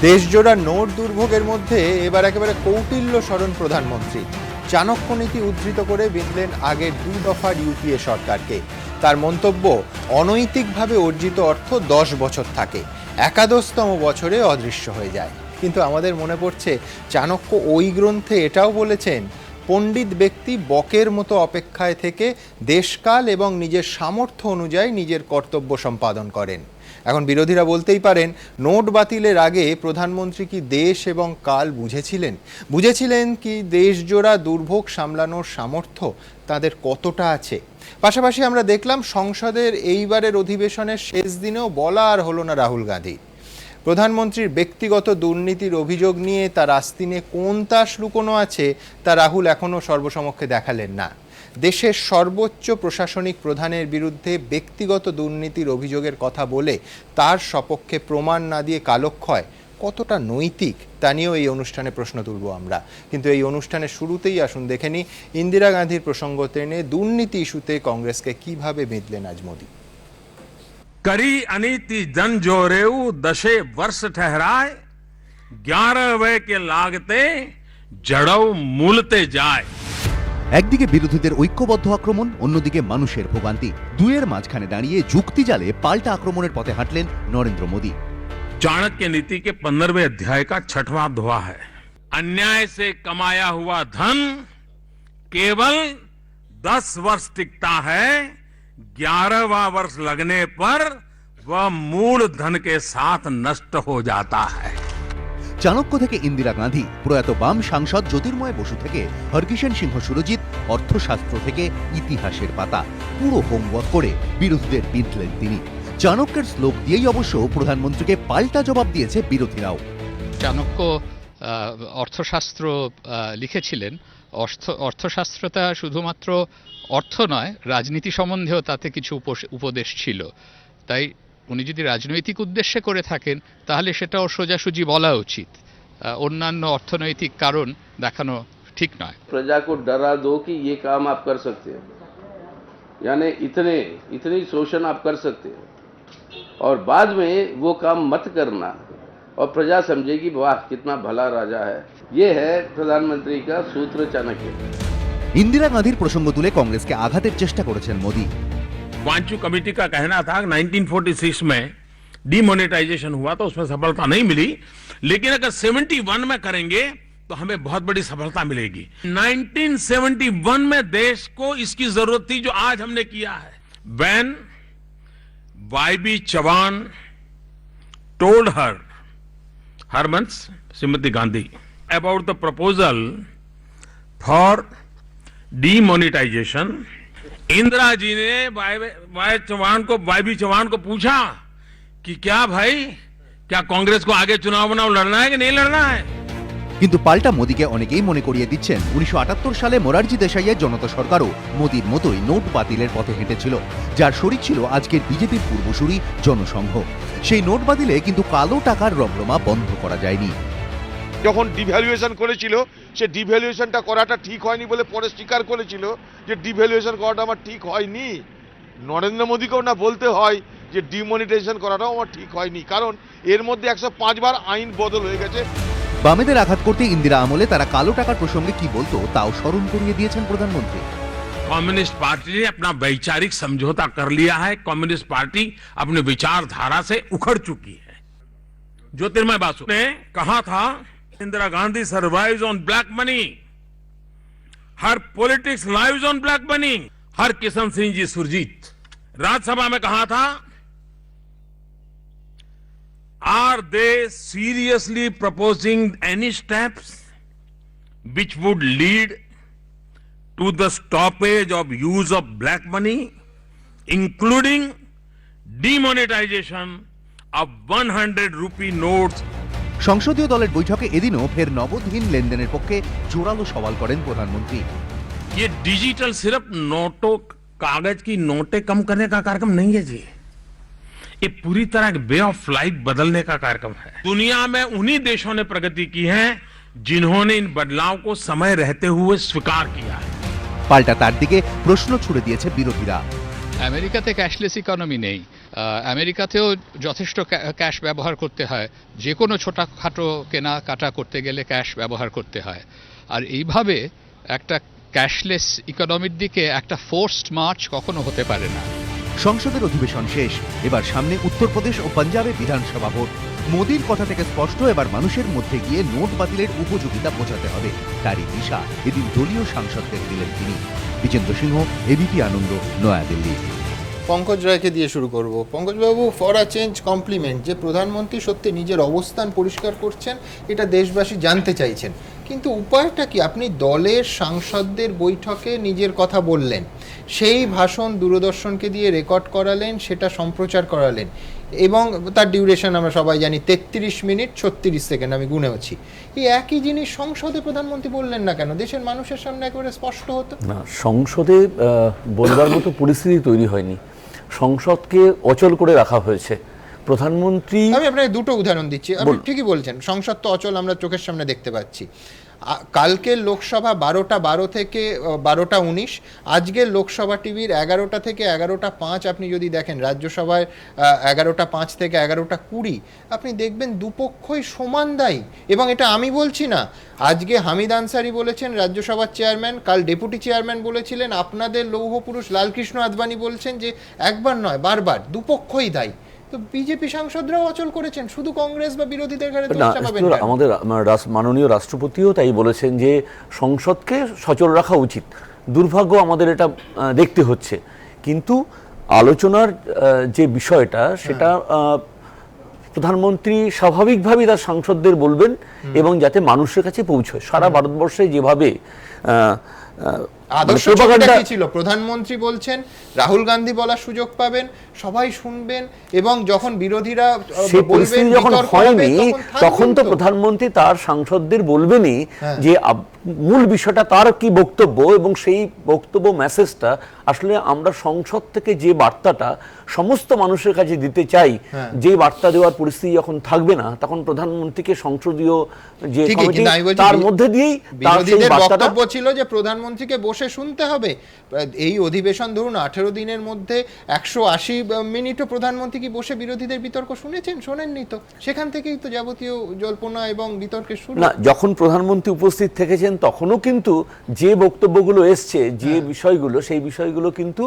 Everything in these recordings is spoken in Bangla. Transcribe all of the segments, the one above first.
দেশজোড়া নোট দুর্ভোগের মধ্যে এবার একেবারে কৌটিল্য স্মরণ প্রধানমন্ত্রী। চাণক্য নীতি উদ্ধৃত করে বিঁধলেন আগের 2 দফার ইউপিএ সরকারকে। তার মন্তব্য, অনৈতিকভাবে অর্জিত অর্থ 10 বছর থাকে, একাদশতম বছরে অদৃশ্য হয়ে যায়। কিন্তু আমাদের মনে পড়ছে চাণক্য ওই গ্রন্থে এটাও বলেছেন, পণ্ডিত ব্যক্তি বকের মতো অপেক্ষায় থেকে দেশকাল এবং নিজের সামর্থ্য অনুযায়ী নিজের কর্তব্য সম্পাদন করেন। এখন বিরোধীরা বলতেই পারেন, নোট বাতিলের আগে প্রধানমন্ত্রী কি দেশ এবং কাল বুঝেছিলেন কি দেশজোড়া দুর্ভোগ সামলানোর সামর্থ্য তাদের কতটা আছে? পাশাপাশি আমরা দেখলাম সংসদের এইবারের অধিবেশনের শেষ দিনেও বলা আর হলো না রাহুল গান্ধী। প্রধানমন্ত্রীর ব্যক্তিগত দুর্নীতির অভিযোগ নিয়ে তার আস্তিনে কোন তাস লুকোনো আছে তা রাহুল এখনও সর্বসমক্ষে দেখালেন না। দেশের সর্বোচ্চ প্রশাসনিক প্রধানের বিরুদ্ধে ব্যক্তিগত দুর্নীতির অভিযোগের কথা বলে তার সপক্ষে প্রমাণ না দিয়ে কালক্ষয় কতটা নৈতিক তা নিয়েও এই অনুষ্ঠানে প্রশ্ন তুলব আমরা। কিন্তু এই অনুষ্ঠানের শুরুতেই আসুন দেখে নিই ইন্দিরা গান্ধীর প্রসঙ্গ টেনে দুর্নীতি ইস্যুতে কংগ্রেসকে কিভাবে বেঁধলেন আজ মোদী। करी अनीति जन जोरेऊ दशे वर्ष ठहराए 11 के लागते जड़ऊ मूलते जाए। একদিকে বিরোধীদের ঐক্যবদ্ধ আক্রমণ, অন্যদিকে মানুষের ভোগান্তি। দুয়ের মাঝখানে দাঁড়িয়ে যুক্তি জালে পাল্টা আক্রমণের পথে হাঁটলেন নরেন্দ্র মোদী। चाणक्य नीति के 15वें अध्याय का 6वां दोहा है, अन्याय से कमाया हुआ धन केवल 10 वर्ष टिकता है, 11वां वर्ष लगने पर वह मूल धन के साथ नष्ट हो जाता है। চাণক্য থেকে ইন্দিরা গান্ধী, প্রয়াত বাম সাংসদ জ্যোতির্ময় বসু থেকে হরকিষেণ সিংহ সুরজিৎ, অর্থশাস্ত্র থেকে ইতিহাসের পাতা, পুরো হোমওয়ার্ক করে বিরোধীদের বিঁধলেন তিনি। চাণক্যের শ্লোক দিয়েই অবশ্য প্রধানমন্ত্রীকে পাল্টা জবাব দিয়েছে বিরোধীরাও। চাণক্য অর্থশাস্ত্র লিখেছিলেন। অর্থশাস্ত্রটা শুধুমাত্র অর্থ নয়, রাজনীতি সম্বন্ধেও তাতে কিছু উপদেশ ছিল। তাই উনি যদি রাজনৈতিক উদ্দেশ্যে করে থাকেন তাহলে সেটাও সোজাসুজি বলা উচিত। অন্যান্য অর্থনৈতিক কারণ দেখানো ঠিক নয়। प्रजा को डरा दो कि ये काम आप कर सकते हैं, यानी इतनी शोषण आप कर सकते हैं और बाद में वो काम मत करना और प्रजा समझेगी वाह कितना भला राजा है। ये है प्रधानमंत्री का सूत्र चाणक्य। ইন্দিরা গান্ধীর প্রসঙ্গ তুলে কংগ্রেসকে আঘাতের চেষ্টা করেছেন মোদী। वांचू कमेटी का कहना था 1946 में डिमोनेटाइजेशन हुआ तो उसमें सफलता नहीं मिली, लेकिन अगर 71 में करेंगे तो हमें बहुत बड़ी सफलता मिलेगी। 1971 में देश को इसकी जरूरत थी जो आज हमने किया है। When YB Chauhan told her means Shrimati Gandhi about the proposal for demonetization, Indira ji ने YB चौहान को पूछा कि क्या भाई, क्या कांग्रेस को आगे चुनाव लड़ना है कि नहीं लड़ना है। কিন্তু পাল্টা মোদীকে অনেকেই মনে করিয়ে দিচ্ছেন 1978 সালে মোরারজি দেশাইয়ের জনতা সরকারও মোদীর মতোই নোট বাতিলের পথে হেঁটেছিল, যার শরিক ছিল আজকের বিজেপির পূর্বসূরি জনসংঘ। সেই নোট বাতিলে কিন্তু কালো টাকার রমরমা বন্ধ করা যায়নি। যখন ডিভ্যালুয়েশন করেছিল, সে ডিভ্যালুয়েশনটা করাটা ঠিক হয়নি বলে পরে স্বীকার করেছিল যে ডিভ্যালুয়েশন করাটা আমার ঠিক হয়নি। নরেন্দ্র মোদীকেও না বলতে হয় যে ডিমনিটাইজেশন করাটাও আমার ঠিক হয়নি, কারণ এর মধ্যে 105 বার আইন বদল হয়ে গেছে। বামেদের আঘাত করতে ইন্দিরা আমলে তারা কালো টাকার প্রসঙ্গে কি বলতো তাও স্মরণ করিয়ে দিয়েছেন প্রধানমন্ত্রী। कम्युनिस्ट पार्टी ने अपना वैचारिक समझौता कर लिया है। कम्युनिस्ट पार्टी अपनी विचारधारा से उखड़ चुकी है। ज्योतिर्मय बासु ने कहा था, Indira Gandhi survives on black money, her politics lives on black money. Har Kishan Singh ji Surjeet Rajya Sabha में कहा था, are they seriously proposing any steps which would lead to the stoppage of use of black money, including demonetization of 100 rupee notes। সংসদীয় দলের বৈঠকে এদিনও ফের নগদহীন লেনদেনের পক্ষে জোরালো সওয়াল করেন প্রধানমন্ত্রী। ये डिजिटल सिर्फ नोटों, कागज की नोटें कम करने का कार्यक्रम नहीं है जी, ये पूरी तरह एक वे ऑफ लाइफ बदलने का कार्यक्रम है। दुनिया में उन्हीं देशों ने प्रगति की है जिन्होंने इन बदलाव को समय रहते हुए स्वीकार किया है। পাল্টা তার দিকে প্রশ্ন ছুড়ে দিয়েছে বিরোধীরা। আমেরিকাতে ক্যাশলেস ইকোনমি নেই, আমেরিকাতেও যথেষ্ট ক্যাশ ব্যবহার করতে হয়, যে কোনো ছোটখাটো কেনাকাটা করতে গেলে ক্যাশ ব্যবহার করতে হয়। আর এইভাবে একটা ক্যাশলেস ইকোনমির দিকে একটা ফোর্সড মার্চ কখনো হতে পারে না। সংসদের অধিবেশন শেষ, এবার সামনে উত্তরপ্রদেশ ও পাঞ্জাবে বিধানসভা ভোট। মোদির কথা থেকে স্পষ্ট, এবার মানুষের মধ্যে গিয়ে নোট বাতিলের উপযোগিতা বোঝাতে হবে। তারই দিশা এদিন দলীয় সাংসদদের দিলেন তিনি। বিজেন্দ্র সিংহ, এবিপি আনন্দ, নয়াদিল্লি। পঙ্কজ রায়কে দিয়ে শুরু করব। পঙ্কজবাবু, ফর আ চেঞ্জ কমপ্লিমেন্ট যে প্রধানমন্ত্রী সত্যি নিজের অবস্থান পরিষ্কার করছেন, এটা দেশবাসী জানতে চাইছেন, কিন্তু উপায়টা কি? আপনি দলের সাংসদদের বৈঠকে নিজের কথা বললেন, সেই ভাষণ দূরদর্শনকে দিয়ে রেকর্ড করালেন, সেটা সম্প্রচার করালেন, এবং তার ডিউরেশন আমরা সবাই জানি 33 মিনিট 36 সেকেন্ড, আমি গুনেওছি। এই একই জিনিস সংসদে প্রধানমন্ত্রী বললেন না কেন? দেশের মানুষের সামনে একেবারে স্পষ্ট হতো না। সংসদে বলবার মতো পরিস্থিতি তৈরি হয়নি, সংসদকে অচল করে রাখা হয়েছে। প্রধানমন্ত্রী, আমি আপনাকে দুটো উদাহরণ দিচ্ছি। আপনি ঠিকই বলছেন, সংসদ তো অচল আমরা চোখের সামনে দেখতে পাচ্ছি। কালকের লোকসভা 12:12 থেকে 12:19, আজকের লোকসভা টিভির 11টা থেকে 11:05 আপনি যদি দেখেন, রাজ্যসভায় 11:05 থেকে 11:20, আপনি দেখবেন দুপক্ষই সমান দায়ী। এবং এটা আমি বলছি না, আজকে হামিদ আনসারি বলেছেন, রাজ্যসভার চেয়ারম্যান, কাল ডেপুটি চেয়ারম্যান বলেছিলেন, আপনাদের লৌহ পুরুষ লালকৃষ্ণ আদবানি বলছেন যে একবার নয় বারবার দুপক্ষই দায়ী। তো বিজেপি সাংসদরাও অচল করেছেন, শুধু কংগ্রেস বা বিরোধীদের ঘাড়ে দোষ চাপাবেন কেন? আমাদের মাননীয় রাষ্ট্রপতিও তাই বলেছেন যে সংসদকে সচল রাখা উচিত। দুর্ভাগ্য আমাদের এটা দেখতে হচ্ছে, কিন্তু আলোচনার যে বিষয়টা সেটা প্রধানমন্ত্রী স্বাভাবিকভাবেই তার সাংসদদের বলবেন, এবং যাতে মানুষের কাছে পৌঁছয়। সারা ভারতবর্ষে যেভাবে আদর্শ কি ছিল? প্রধানমন্ত্রী বলছেন, রাহুল গান্ধী বলার সুযোগ পাবেন, সবাই শুনবেন, এবং যখন বিরোধীরা বলবেন, যখন হয়নি তখন তো প্রধানমন্ত্রী তার সাংসদদের বলবেনই যে মূল বিষয়টা তার কি বক্তব্য, এবং সেই বক্তব্য মেসেজটা আসলে আমরা সংসদ থেকে যে বার্তাটা সমস্ত মানুষের কাছে দিতে চাই, যে বার্তা দেওয়ার পরিস্থিতি যখন থাকবে না, তখন প্রধানমন্ত্রীকে সংসদীয় যে কমিটি তার মধ্যে দিয়েই বিরোধীদের বক্তব্য ছিল যে প্রধানমন্ত্রীকে বসে শুনতে হবে। এই অধিবেশন ধরুন 18 দিনের মধ্যে 180 মিনিটও প্রধানমন্ত্রী কি বসে বিরোধীদের বিতর্ক শুনেছেন? শোনেননি তো। সেখান থেকেই তো যাবতীয় জল্পনা এবং বিতর্কের শুরু। না, যখন প্রধানমন্ত্রী উপস্থিত থেকেছেন তখনও কিন্তু যে বক্তব্যগুলো এসছে, যে বিষয়গুলো, সেই বিষয়গুলো কিন্তু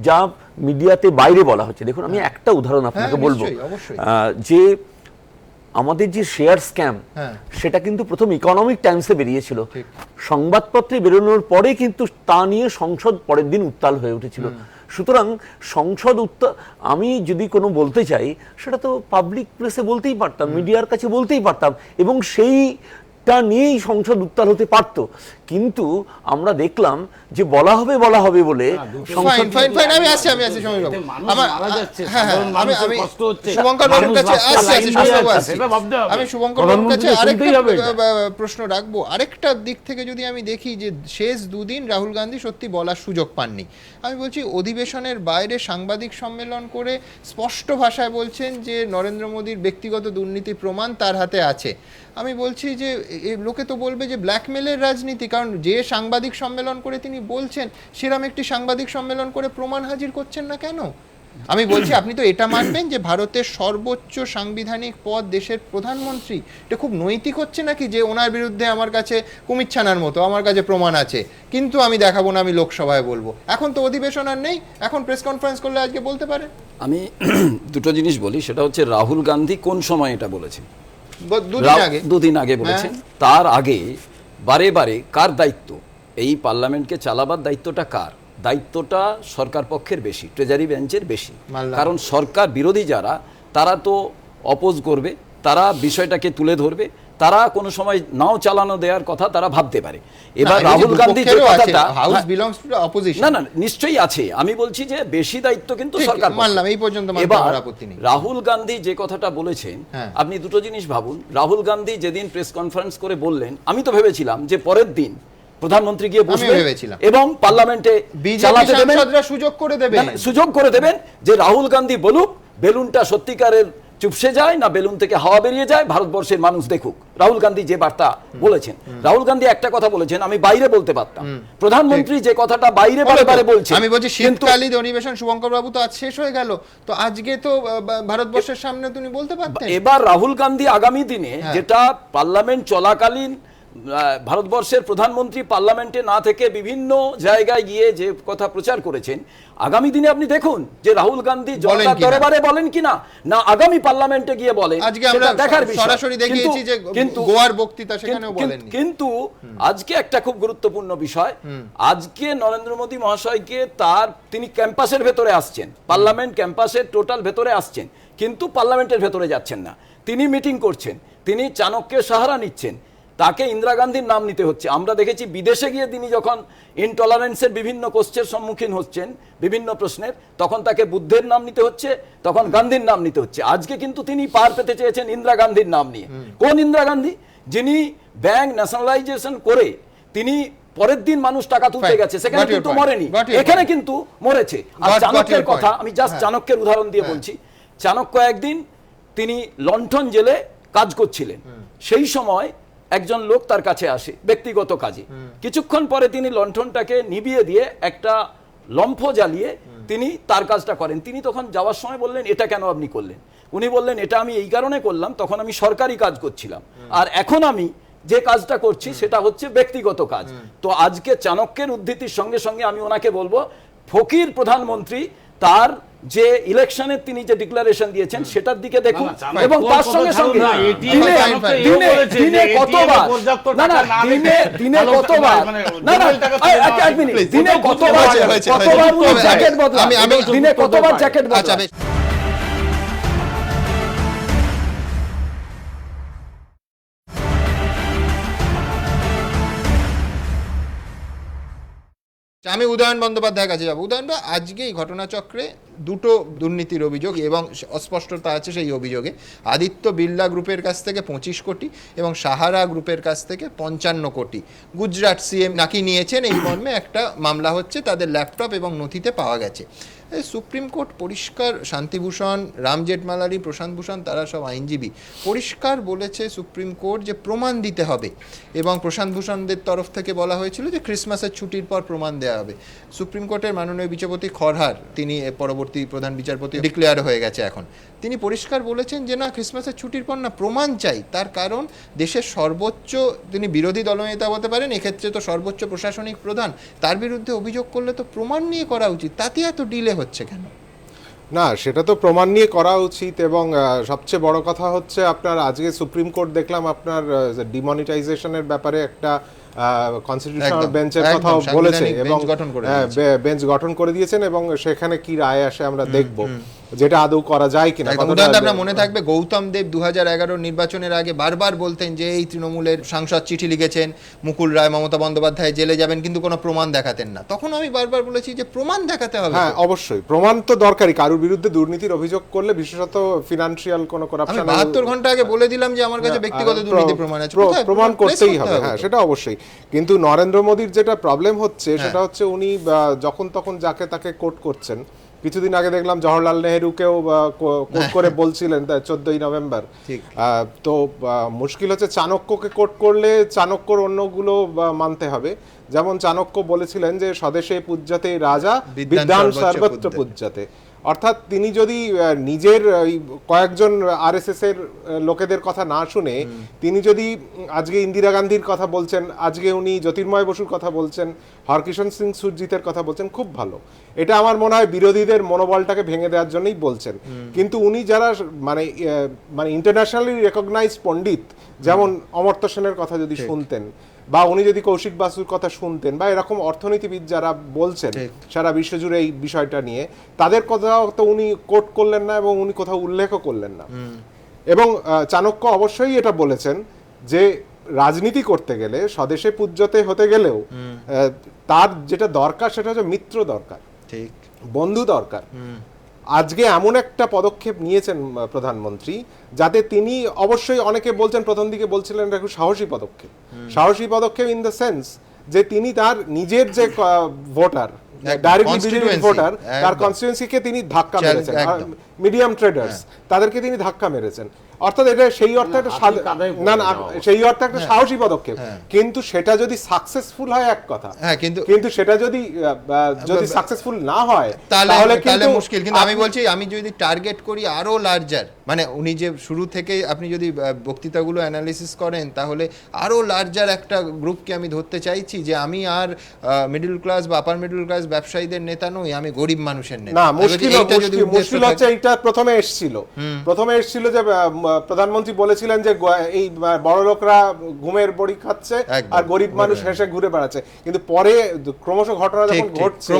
যা মিডিয়াতে বাইরে বলা হচ্ছে। দেখুন, আমি একটা উদাহরণ আপনাকে বলবো, যে আমাদের যে শেয়ার স্ক্যাম, সেটা কিন্তু প্রথম ইকোনমিক টাইমসে বেরিয়েছিল, সংবাদপত্রে বেরোনোর পরে কিন্তু তা নিয়ে সংসদ পরের দিন উত্তাল হয়ে উঠেছিল। সুতরাং সংসদ আমি যদি কোনো বলতে চাই, সেটা তো পাবলিক প্লেসে বলতেই পারতাম, মিডিয়ার কাছে বলতেই পারতাম, এবং সেইটা নিয়েই সংসদ উত্তাল হতে পারত। কিন্তু আমরা দেখলাম যে বলা হবে বলে আমি শুভঙ্কর বাবুর কাছে আরেকটা প্রশ্ন রাখবো। আরেকটা দিক থেকে যদি আমি দেখি যে শেষ দুদিন রাহুল গান্ধী সত্যি বলার সুযোগ পাননি। আমি বলছি, অধিবেশনের বাইরে সাংবাদিক সম্মেলন করে স্পষ্ট ভাষায় বলছেন যে নরেন্দ্র মোদীর ব্যক্তিগত দুর্নীতির প্রমাণ তার হাতে আছে। আমি বলছি যে লোকে তো বলবে যে ব্ল্যাকমেলের রাজনীতি, কারণ যে সাংবাদিক সম্মেলন করে তিনি বলছেন, সেরকম একটি সাংবাদিক সম্মেলন করে প্রমাণ হাজির করছেন না কেন? আমি বলছি, আপনি তো এটা মানবেন যে ভারতের সর্বোচ্চ সাংবিধানিক পদ দেশের প্রধানমন্ত্রী, এটা খুব নৈতিক হচ্ছে নাকি যে ওনার বিরুদ্ধে আমার কাছে কুমিচ্ছানার মতো আমার কাছে প্রমাণ আছে, কিন্তু আমি দেখাবো না, আমি লোকসভায় বলবো? এখন তো অধিবেশন আর নেই, এখন প্রেস কনফারেন্স করলে আজকে বলতে পারে। আমি দুটো জিনিস বলি, সেটা হচ্ছে রাহুল গান্ধী কোন সময় এটা বলেছেন? দুদিন আগে বলেছেন। তার আগে বারে বারে কার দায়িত্ব? এই পার্লামেন্টকে চালাবার দায়িত্বটা কার? দায়িত্বটা সরকার পক্ষের বেশি, ট্রেজারি বেঞ্চের বেশি। কারণ সরকার বিরোধী যারা, তারা তো অপোজ করবে, তারা বিষয়টাকে তুলে ধরবে, তারা কোনো সময় নাও চালানো দেওয়ার কথা তারা ভাবতে পারে। এবার রাহুল গান্ধী যে কথাটা, না নিশ্চয়ই আছে, আমি বলছি যে বেশি দায়িত্ব কিন্তু সরকার। এবার রাহুল গান্ধী যে কথাটা বলেছেন, আপনি দুটো জিনিস ভাবুন। রাহুল গান্ধী যেদিন প্রেস কনফারেন্স করে বললেন, আমি তো ভেবেছিলাম যে পরের দিন প্রধানমন্ত্রী গিয়ে বসবেন এবং পার্লামেন্টে চালাতে দেবেন, সুযোগ করে দেবেন যে রাহুল গান্ধী বলুক, বেলুনটা সত্যিকারের চুপসে যায় না বেলুন থেকে হাওয়া বেরিয়ে যায়, ভারতবর্ষের মানুষ দেখুক। রাহুল গান্ধী যে বার্তা বলেছেন, রাহুল গান্ধী একটা কথা বলেছেন, আমি বাইরে বলতে পারতাম, প্রধানমন্ত্রী যে কথাটা বাইরে বারে বলছেন। আমি বলছি শীতকালীন অধিবেশন শুভঙ্কর বাবু তো আজ শেষ হয়ে গেল, তো আজকে তো ভারতবর্ষের সামনে তুমি বলতে পারতেন। এবার রাহুল গান্ধী আগামী দিনে যেটা পার্লামেন্ট চলাকালীন ভারতবর্ষের প্রধানমন্ত্রী পার্লামেন্টে না থেকে বিভিন্ন জায়গায় গিয়ে যে কথা প্রচার করেছেন, আগামী দিনে আপনি দেখুন যে রাহুল গান্ধী জনতার দরবারে বলেন কিনা, না আগামী পার্লামেন্টে গিয়ে বলেন, আজকে আমরা দেখার বিষয়। সরাসরি দেখিয়েছি যে গোয়ার বক্তৃতা সেখানেও বলেননি। কিন্তু আজকে একটা খুব গুরুত্বপূর্ণ বিষয়, আজকে নরেন্দ্র মোদী মহাশয়কে তিনি ক্যাম্পাসের ভেতরে আসছেন, পার্লামেন্ট ক্যাম্পাসের টোটাল ভেতরে আসছেন, কিন্তু পার্লামেন্টের ভেতরে যাচ্ছেন না। তিনি মিটিং করছেন, তিনি চাণক্যের সাহারা নিচ্ছেন, তাকে ইন্দিরা গান্ধীর নাম নিতে হচ্ছে। আমরা দেখেছি বিদেশে গিয়ে তিনি যখন ইনটলারেন্সের বিভিন্ন কোশ্চের সম্মুখীন হচ্ছেন, বিভিন্ন প্রশ্নের, তখন তাকে বুদ্ধের নাম নিতে হচ্ছে, তখন গান্ধীর নাম নিতে হচ্ছে। আজকে কিন্তু তিনি পার পেতে চেয়েছেন ইন্দিরা গান্ধীর নাম নিয়ে। কোন ইন্দিরা গান্ধী? যিনি ব্যাংক ন্যাশনালাইজেশন করে তিনি পরের দিন মানুষ টাকা তুলতে গেছে, সেখানে কিন্তু মরেনি, এখানে কিন্তু মরেছে। আর চাণক্যের কথা আমি জাস্ট চাণক্যের উদাহরণ দিয়ে বলছি। চাণক্য একদিন তিনি লণ্ঠন জেলে কাজ করছিলেন, সেই সময় একজন লোক তার কাছে আসে ব্যক্তিগত কাজে। কিছুক্ষণ পরে তিনি লণ্ঠনটাকে নিভিয়ে দিয়ে একটা লম্ফ জ্বালিয়ে তিনি তার কাজটা করেন। তিনি তখন যাওয়ার সময় বললেন, এটা কেন আপনি করলেন? উনি বললেন, এটা আমি এই কারণে করলাম, তখন আমি সরকারি কাজ করছিলাম, আর এখন আমি যে কাজটা করছি সেটা হচ্ছে ব্যক্তিগত কাজ। তো আজকে চাণক্যের উদ্ধৃতির সঙ্গে সঙ্গে আমি ওনাকে বলবো, ফকির প্রধানমন্ত্রী তার যে ইলেকশনের তিনি যে ডিক্লারেশন দিয়েছেন সেটার দিকে দেখুন, এবং তার সঙ্গে সঙ্গে দিনে কতবার দিনে কতবার জ্যাকেট বদলান, দিনে কতবার জ্যাকেট বদলান। আমি উদয়ন বন্দ্যোপাধ্যায়ের কাছে যাবো। উদয়ন দা, আজকে এই ঘটনাচক্রে দুটো দুর্নীতির অভিযোগ এবং অস্পষ্টতা আছে সেই অভিযোগে। আদিত্য বিড়লা গ্রুপের কাছ থেকে 25 কোটি এবং সাহারা গ্রুপের কাছ থেকে 55 কোটি গুজরাট সিএম নাকি নিয়েছেন, এই মর্মে একটা মামলা হচ্ছে, তাদের ল্যাপটপ এবং নথিতে পাওয়া গেছে। সুপ্রিম কোর্ট পরিষ্কার, শান্তিভূষণ, রাম জেঠমালানি, প্রশান্ত ভূষণ, তারা সব আইনজীবী, পরিষ্কার বলেছে সুপ্রিম কোর্ট যে প্রমাণ দিতে হবে, এবং প্রশান্ত ভূষণদের তরফ থেকে বলা হয়েছিল যে ক্রিসমাসের ছুটির পর প্রমাণ দেওয়া হবে। সুপ্রিম কোর্টের মাননীয় বিচারপতি খরহার, তিনি পরবর্তী প্রধান বিচারপতি ডিক্লেয়ার হয়ে গেছে এখন, তিনি পরিষ্কার বলেছেন যে না, ক্রিসমাসের ছুটির পর না, প্রমাণ চাই। তার কারণ দেশের সর্বোচ্চ, তিনি বিরোধী দলনেতা হতে পারেন, এক্ষেত্রে তো সর্বোচ্চ প্রশাসনিক প্রধান, তার বিরুদ্ধে অভিযোগ করলে তো প্রমাণ নিয়ে করা উচিত, তাতে এত ডিলে হচ্ছে কেন? না, সেটা তো প্রমাণ নিয়ে করা উচিত। এবং সবচেয়ে বড় কথা হচ্ছে, আপনার আজকে সুপ্রিম কোর্ট দেখলাম আপনার ডিমনিটাইজেশনের ব্যাপারে একটা কনস্টিটিউশনাল বেঞ্চের কথাও বলেছে, এবং বেঞ্চ গঠন করে দিয়েছেন, এবং সেখানে কি রায় আসে আমরা দেখব, যেটা আদৌ করা যায় কিনা। আপনার মনে থাকবে গৌতম দেব 2011 নির্বাচনের আগে বারবার বলতেন যে এই তৃণমূলের সাংসদ চিঠি লিখেছেন, মুকুল রায়, মমতা বন্দ্যোপাধ্যায় জেলে যাবেন, কিন্তু কোনো প্রমাণ দেখাতেন না। তখন আমি বারবার বলেছি যে প্রমাণ দেখাতে হবে। হ্যাঁ, অবশ্যই প্রমাণ তো দরকারি। কারোর বিরুদ্ধে দুর্নীতির অভিযোগ করলে, বিশেষত ফিনান্সিয়াল কোনো করাপশন, 72 ঘন্টা আগে বলে দিলাম যে আমার কাছে ব্যক্তিগত দুর্নীতি প্রমাণ আছে, প্রমাণ করতেই হবে। হ্যাঁ, সেটা অবশ্যই। কিন্তু নরেন্দ্র মোদীর যেটা প্রবলেম হচ্ছে সেটা হচ্ছে, উনি যখন তখন যাকে তাকে কোট করছেন। কিছুদিন আগে দেখলাম জওহরলাল নেহরুকেও কোট করে বলছিলেন 14ই নভেম্বর। তো মুশকিল হচ্ছে, চাণক্যকে কোট করলে চাণক্যর অন্যগুলো মানতে হবে। যেমন চাণক্য বলেছিলেন যে স্বদেশে পূজ্যতে রাজা, বিদ্যান সর্বত্র পূজ্যতে। অর্থাৎ তিনি যদি নিজের কয়েকজন আরএসএস এর লোকেদের কথা না শুনে, তিনি যদি আজকে ইন্দিরা গান্ধীর কথা বলছেন, আজকে উনি জ্যোতির্ময় বসুর কথা বলছেন, হরকিষণ সিং সুরজিতের কথা বলছেন, খুব ভালো। এটা আমার মনে হয় বিরোধীদের মনোবলটাকে ভেঙে দেওয়ার জন্যই বলছেন। কিন্তু উনি যারা মানে ইন্টারন্যাশনালি রেকগনাইজড পণ্ডিত, যেমন অমর্ত্য সেনের কথা যদি শুনতেন, বা উনি যদি কৌশিক বাসুর কথা শুনতেন, বা এরকম অর্থনীতিবিদ যারা বলছেন সারা বিশ্বজুড়ে এই বিষয়টা নিয়ে, তাদের কথা তো উনি কোট করলেন না, এবং উনি কোথাও উল্লেখও করলেন না। এবং চাণক্য অবশ্যই এটা বলেছেন যে রাজনীতি করতে গেলে, স্বদেশে পূজ্যতে হতে গেলেও তার যেটা দরকার সেটা হচ্ছে মিত্র দরকার, ঠিক, বন্ধু দরকার। আজকে এমন একটা পদক্ষেপ নিয়েছেন প্রধানমন্ত্রী, যাতে তিনি, অবশ্যই অনেকে বলছেন, প্রথম দিকে বলছিলেন এটা খুব সাহসী পদক্ষেপ। সাহসী পদক্ষেপ ইন দ্য সেন্স যে তিনি তার নিজের যে ভোটার, ডাইরেক্টলি ভোটার, তার কনস্টিটুয়েন্সিকে তিনি ধাক্কা মেরেছেন। মিডিয়াম ট্রেডার্স, তাদেরকে তিনি ধাক্কা মেরেছেন। অর্থাৎ এটা সেই অর্থে একটা সেই অর্থে একটা সাহসী পদক্ষেপ, কিন্তু সেটা যদি সাকসেসফুল হয় এক কথা, কিন্তু সেটা যদি সাকসেসফুল না হয় তাহলে মুশকিল। কিন্তু আমি বলছি, আমি যদি টার্গেট করি আরো লার্জার, মানে উনি যে শুরু থেকে আপনি যদি বক্তৃতাগুলো অ্যানালিসিস করেন, তাহলে আরো লার্জার একটা গ্রুপকে আমি ধরতে চাইছি, যে আমি আর মিডল ক্লাস বা আপার মিডল ক্লাস ব্যবসায়ীদের নেতা নই, আমি গরিব মানুষের নেতা। না, মুশকিল হচ্ছে এইটা প্রথমে এসেছিল যে প্রধানমন্ত্রী বলেছিলেন যে এই বড় লোকরা ঘুমের বড়ি খাচ্ছে আর গরিব মানুষ হেসে ঘুরে বেড়াচ্ছে, কিন্তু পরে ক্রমশ ঘটনা যখন ঘটছে,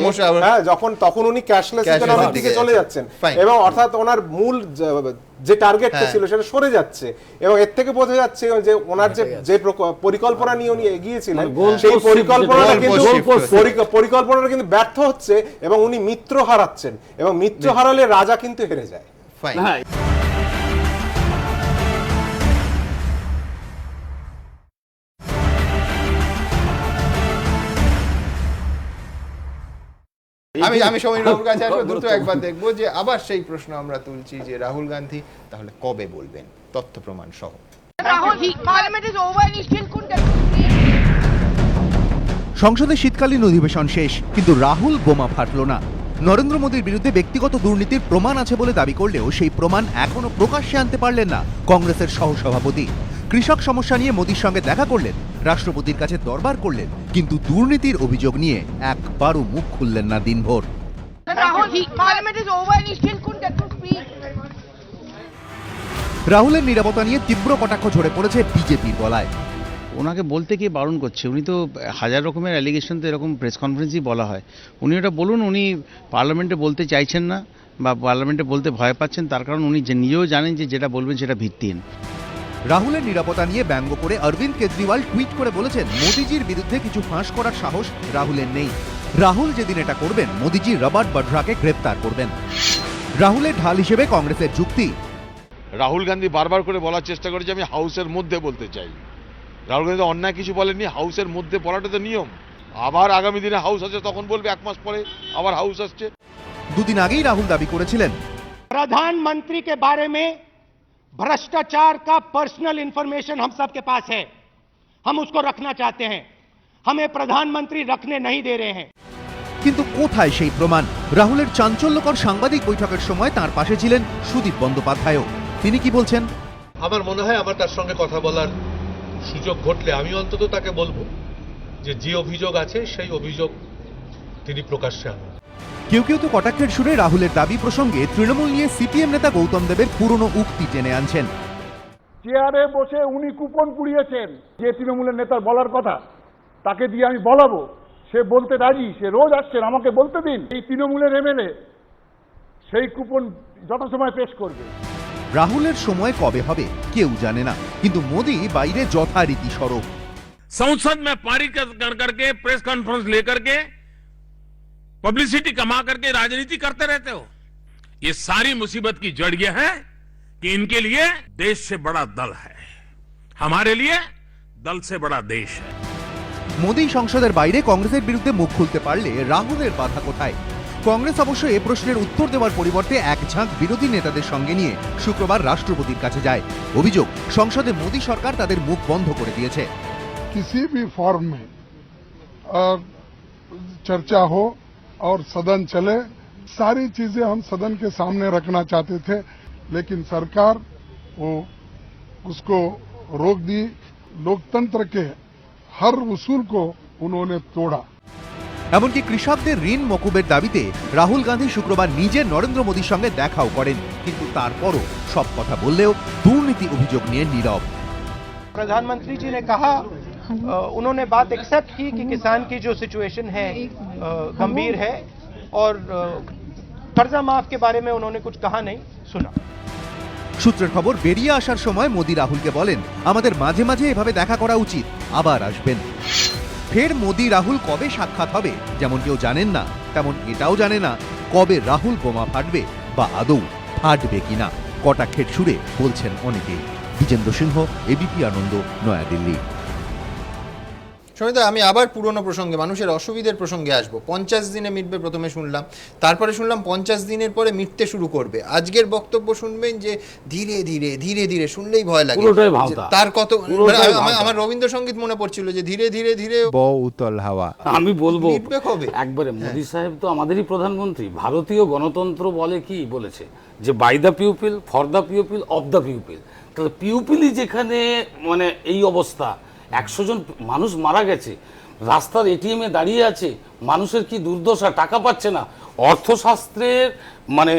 হ্যাঁ, তখন উনি ক্যাশলেস ইকোনমির দিকে চলে যাচ্ছেন, এবং অর্থাৎ ওনার মূল যে টার্গেটটা ছিল সেটা সরে যাচ্ছে, এবং এর থেকে বোঝা যাচ্ছে যে ওনার যে পরিকল্পনা নিয়ে উনি এগিয়েছিলেন, সেই পরিকল্পনাটা কিন্তু ব্যর্থ হচ্ছে, এবং উনি মিত্র হারাচ্ছেন, এবং মিত্র হারালে রাজা কিন্তু হেরে যায়। আমি সমীরবাবুর কাছে আসবো, দ্রুত একবার দেখবো যে আবার সেই প্রশ্ন আমরা তুলছি যে রাহুল গান্ধী তাহলে কবে বলবেন তথ্য প্রমাণ সহ। সংসদে শীতকালীন অধিবেশন শেষ, কিন্তু রাহুল বোমা ফাটল না। নরেন্দ্র মোদীর বিরুদ্ধে ব্যক্তিগত দুর্নীতির প্রমাণ আছে বলে দাবি করলেও সেই প্রমাণ এখনো প্রকাশ্যে আনতে পারলেন না কংগ্রেসের সহসভাপতি। কৃষক সমস্যা নিয়ে মোদীর সঙ্গে দেখা করলেন, রাষ্ট্রপতির কাছে দরবার করলেন, কিন্তু দুর্নীতির অভিযোগ নিয়ে একবারও মুখ খুললেন না দিনভর। রাহুলের নিরাপত্তা নিয়ে তীব্র কটাক্ষ ঝরে পড়েছে বিজেপির গলায়। ওনাকে বলতে কি বারণ করছে? উনি তো হাজার রকমের অ্যালিগেশন তো এরকম প্রেস কনফারেন্সই বলা হয়। উনি ওটা বলুন, উনি পার্লামেন্টে বলতে চাইছেন না বা পার্লামেন্টে বলতে ভয় পাচ্ছেন, তার কারণ উনি নিজেও জানেন যে যেটা বলবেন সেটা ভিত্তিহীন। রাহুলের নিরাপত্তা নিয়ে ব্যঙ্গ করে অরবিন্দ কেজরিওয়াল টুইট করে বলেছেন, মোদিজির বিরুদ্ধে কিছু ফাঁস করার সাহস রাহুলের নেই। রাহুল যেদিন এটা করবেন, মোদিজি রবার্ট বাড্রাকে গ্রেপ্তার করবেন। রাহুলের ঢাল হিসেবে কংগ্রেসের যুক্তি, রাহুল গান্ধী বারবার করে বলার চেষ্টা করে যে আমি হাউসের মধ্যে বলতে চাই। রাহুল গান্ধী অন্যায় কিছু বলেননি, হাউসের মধ্যে বলাটা তো নিয়ম। আবার আগামী দিনে হাউস আছে, তখন বলবে 1 মাস পরে আবার হাউস আসছে। দুদিন আগেই রাহুল দাবি করেছিলেন, प्रधानमंत्री के बारे में भ्रष्टाचार का पर्सनल इंफॉर्मेशन हम सबके पास है, हम उसको रखना चाहते हैं, हमें प्रधानमंत्री रखने नहीं दे रहे हैं। কিন্তু কোথায় সেই প্রমাণ? রাহুলের চাঞ্চল্যকর সাংবাদিক বৈঠকের সময় তার পাশে ছিলেন সুদীপ বন্দ্যোপাধ্যায়ও। তিনি কি বলছেন? আমার মনে হয় আমার তার সঙ্গে কথা বলার সুযোগ ঘটলে আমি অন্তত তাকে বলবো যে অভিযোগ আছে সেই অভিযোগ তিনি প্রকাশ্যে আনুন। কেউ কেউ তো কটাক্ষের সুরে রাহুলের দাবি প্রসঙ্গে তৃণমূল নিয়ে সিপিএম নেতা গৌতম দেবের পুরনো উক্তি টেনে আনছেন। চেয়ারে বসে উনি কুপন পুড়িয়েছেন, যে তৃণমূলের নেতার বলার কথা তাকে দিয়ে আমি বলাবো, সে বলতে রাজি, সে রোজ আসছেন, আমাকে বলতে দিন। এই তৃণমূলের এমএলএ সেই কুপন যথাসময় পেশ করবে। রাহুলের সময় কবে হবে কেউ জানে না, কিন্তু মোদি বাইরে যথারীতি সরব। संसद में पारित कर करके प्रेस कॉन्फ्रेंस लेकर के पब्लिसिटी कमा करके राजनीति करते रहते हो। ये सारी मुसीबत की जड़ यह है कि इनके लिए देश से बड़ा दल है, हमारे लिए दल से बड़ा देश है। মোদি সংসদের বাইরে কংগ্রেসের বিরুদ্ধে মুখ খুলতে পারলে রাহুলের বাধা কোথায়? কংগ্রেস অবশ্য এ প্রশ্নের উত্তর দেওয়ার পরিবর্তে এক ঝাঁক বিরোধী নেতাদের সঙ্গে নিয়ে শুক্রবার রাষ্ট্রপতির কাছে যায়। অভিযোগ, সংসদে মোদি সরকার তাদের মুখ বন্ধ করে দিয়েছে। किसी भी फॉर्म में चर्चा हो और सदन चले, सारी चीजें हम सदन के सामने रखना चाहते थे, लेकिन सरकार वो उसको रोक दी। लोकतंत्र के हर उसूल को उन्होंने तोड़ा। এমনকি কৃষকদের ঋণ মকুবের দাবিতে রাহুল গান্ধী শুক্রবার নিজে নরেন্দ্র মোদীর সঙ্গে দেখাও করেন, কিন্তু তারপরও সব কথা বললেও দুর্নীতি অভিযোগ নিয়ে নীরব। प्रधानमंत्री जी ने कहा, उन्होंने बात एक्सेप्ट की कि किसान की जो सिचुएशन है गंभीर है, और कर्जा माफ के बारे में उन्होंने कुछ कहा नहीं, सुना। সূত্রের খবর, বেরিয়ে আসার সময় মোদি রাহুলকে বলেন, আমাদের মাঝে মাঝে এভাবে দেখা করা উচিত, আবার আসবেন। ফের মোদি রাহুল কবে সাক্ষাৎ হবে যেমন কেউ জানেন না, তেমন এটাও জানে না কবে রাহুল বোমা ফাটবে বা আদৌ ফাটবে কিনা। কটাক্ষের সুরে বলছেন অনেকে। বিজেন্দ্র সিংহ, এবিপি আনন্দ, নয়াদিল্লি। সমিতা, আমি আবার পুরনো প্রসঙ্গে, মানুষের অসুবিধার প্রসঙ্গে আসবো। 50 দিনে মিটবে প্রথমে শুনলাম, তারপরে শুনলাম 50 দিনের পরে মিটতে শুরু করবে। আজকের বক্তব্য শুনবেন যে ধীরে ধীরে ধীরে ধীরে, শুনলেই ভয় লাগে। তার কত, আমার রবীন্দ্রসঙ্গীত মনে পড়ছিল যে ধীরে ধীরে ধীরে উতল হাওয়া। আমি বলবো মিটবে কবে? একবারে মোদী সাহেব তো আমাদেরই প্রধানমন্ত্রী। ভারতীয় গণতন্ত্র বলে কি বলেছে যে by the pupil, for the pupil, of the pupil. তাহলে পিউপিলই যেখানে মানে এই অবস্থা, 100 জন মানুষ মারা গেছে, রাস্তার এটিএমে দাঁড়িয়ে আছে, মানুষের কি দুর্দশা, টাকা পাচ্ছে না। অর্থশাস্ত্রের মানে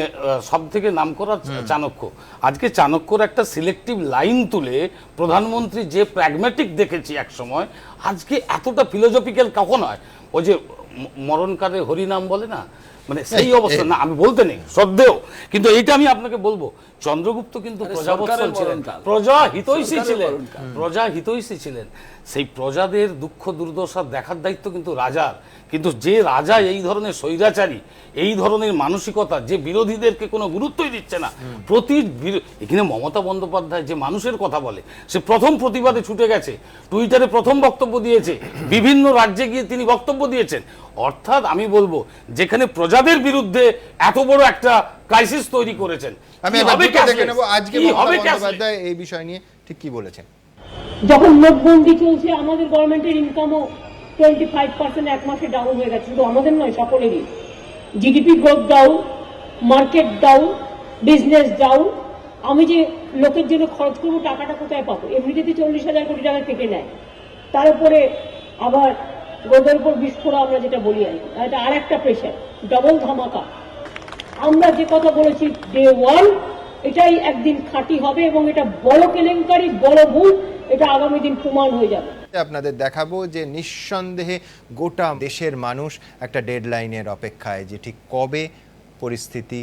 সব থেকে নাম করা চাণক্য, আজকে চাণক্যর একটা সিলেক্টিভ লাইন তুলে প্রধানমন্ত্রী যে প্র্যাগম্যাটিক দেখেছি এক সময়, আজকে এতটা ফিলোজফিক্যাল কখন হয়? ওই যে মরণকালে হরিনাম বলে না, মানে সেই অবস্থা না। আমি বলতে নেই শ্রদ্ধেয়, কিন্তু এইটা আমি আপনাকে বলবো, চন্দ্রগুপ্ত কিন্তু প্রজাবৎসল ছিলেন, প্রজা হিতৈষী ছিলেন, প্রজা হিতৈষী ছিলেন। সেই প্রজাদের দুঃখ দুর্দশা দেখার দায়িত্ব কিন্তু রাজার। কিন্তু যে রাজা এই ধরনের স্বৈরাচারী, এই ধরনের মানসিকতা, যে বিরোধীদেরকে কোনো গুরুত্বই দিচ্ছে না, এখানে মমতা বন্দ্যোপাধ্যায় যে মানুষের কথা বলে, সে প্রথম প্রতিবাদে ছুটে গেছে, টুইটারে প্রথম বক্তব্য দিয়েছে, বিভিন্ন রাজ্যে গিয়ে তিনি বক্তব্য দিয়েছেন। অর্থাৎ আমি বলবো, যেখানে প্রজাদের বিরুদ্ধে এত বড় একটা ক্রাইসিস তৈরি করেছেন, আমি এবার দেখে নেব আজকে মমতা বন্দ্যোপাধ্যায় এই বিষয় নিয়ে ঠিক কি বলেছেন। যখন নোটবন্দি চলছে, আমাদের গভর্নমেন্টের ইনকামও 25% এক মাসে ডাউন হয়ে গেছে, শুধু আমাদের নয়, সকলেরই। GDP growth down, market down, business down. আমি যে লোকের জন্য খরচ করবো, টাকাটা কোথায় পাবো? এমনিতে 40,000 কোটি টাকা কেটে নেয়, তার উপরে আবার গোদের উপর বিস্ফোরা, আমরা যেটা বলি আর কি, এটা আর একটা প্রেশার, ডবল ধামাকা। আমরা যে কথা বলেছি ডে ওয়ান, এটাই একদিন খাঁটি হবে এবং এটা বড় কেলেঙ্কারি, বড় ভুল, এটা আগামী দিন প্রমাণ হয়ে যাবে। আপনাদের দেখাবো যে নিঃসন্দেহে গোটা দেশের মানুষ একটা ডেডলাইনের অপেক্ষায়, যে ঠিক কবে পরিস্থিতি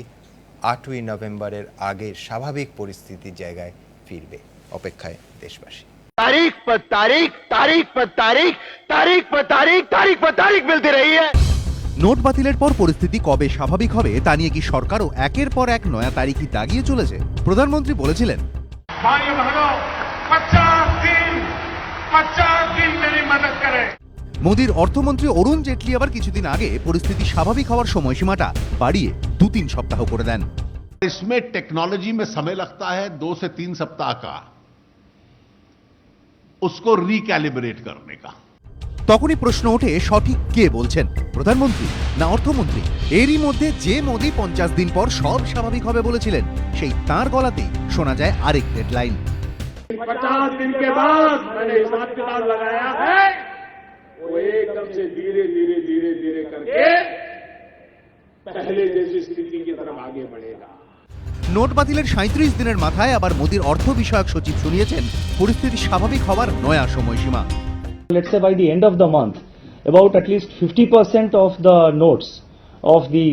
8ই নভেম্বরের আগের স্বাভাবিক পরিস্থিতির জায়গায় ফিরবে। অপেক্ষায় দেশবাসী। तारीख पर तारीख, तारीख पर तारीख, तारीख पर तारीख, तारीख पर तारीख मिलती रही है। নোট বাতিলের পর পরিস্থিতি কবে স্বাভাবিক হবে তা নিয়ে কি সরকারও একের পর এক নয়া তারিখই দাগিয়ে চলেছে? প্রধানমন্ত্রী বলেছিলেন, 50 दिन मेरी मदद करें। মোদীর অর্থমন্ত্রী অরুণ জেটলি আবার কিছুদিন আগে পরিস্থিতি স্বাভাবিক হওয়ার সময়সীমাটা বাড়িয়ে 2-3 সপ্তাহ করে দেন। इसमें टेक्नोलॉजी में समय लगता है 2 से 3 सप्ताह का, उसको रिकैलिब्रेट करने का। তখনই প্রশ্ন ওঠে, সঠিক কে বলছেন, প্রধানমন্ত্রী না অর্থমন্ত্রী? এরই মধ্যে যে মোদী 50 দিন পর সব স্বাভাবিক হবে বলেছিলেন, সেই তাঁর গলাতেই শোনা যায় আরেক ডেডলাইন। 50 दिन के बाद मैंने हिसाब किताब लगाया है, वो एकदम से धीरे धीरे धीरे धीरे करके पहले जैसी स्थिति की तरफ आगे बढ़ेगा। নোট বাতিলের 37 দিনের মাথায় আবার মোদীর অর্থ বিষয়ক সচিব শুনিয়েছেন পরিস্থিতি স্বাভাবিক হওয়ার নয়া সময়সীমা। Let's say by the end of the month, about at least 50% of the notes of the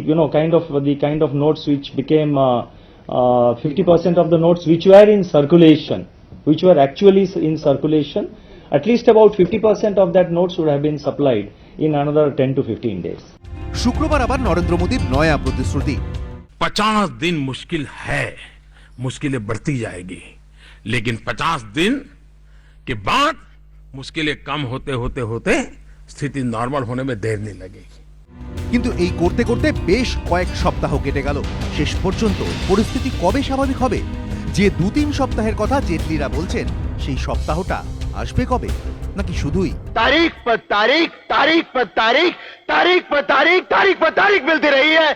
kind of notes which became 50% of the notes which were in circulation, which were actually in circulation, at least about 50% of that notes would have been supplied in another 10 to 15 days. শুক্রবার আবার নরেন্দ্র মোদীর নয়া প্রতিশ্রুতি। 50 दिन मुश्किल है, मुश्किलें बढ़ती जाएगी, लेकिन 50 दिन के बाद मुश्किलें कम होते होते होते स्थिति नॉर्मल होने में देर नहीं लगेगी। কিন্তু এই করতে করতে বেশ কয়েক সপ্তাহ কেটে গেল। শেষ পর্যন্ত পরিস্থিতি কবে স্বাভাবিক হবে? যে 2-3 সপ্তাহের কথা জেটলিরা বলছেন, সেই সপ্তাহটা আসবে কবে? নাকি শুধুই तारीख पर तारीख, तारीख पर तारीख, तारीख पर तारीख, तारीख पर तारीख मिलती रही है।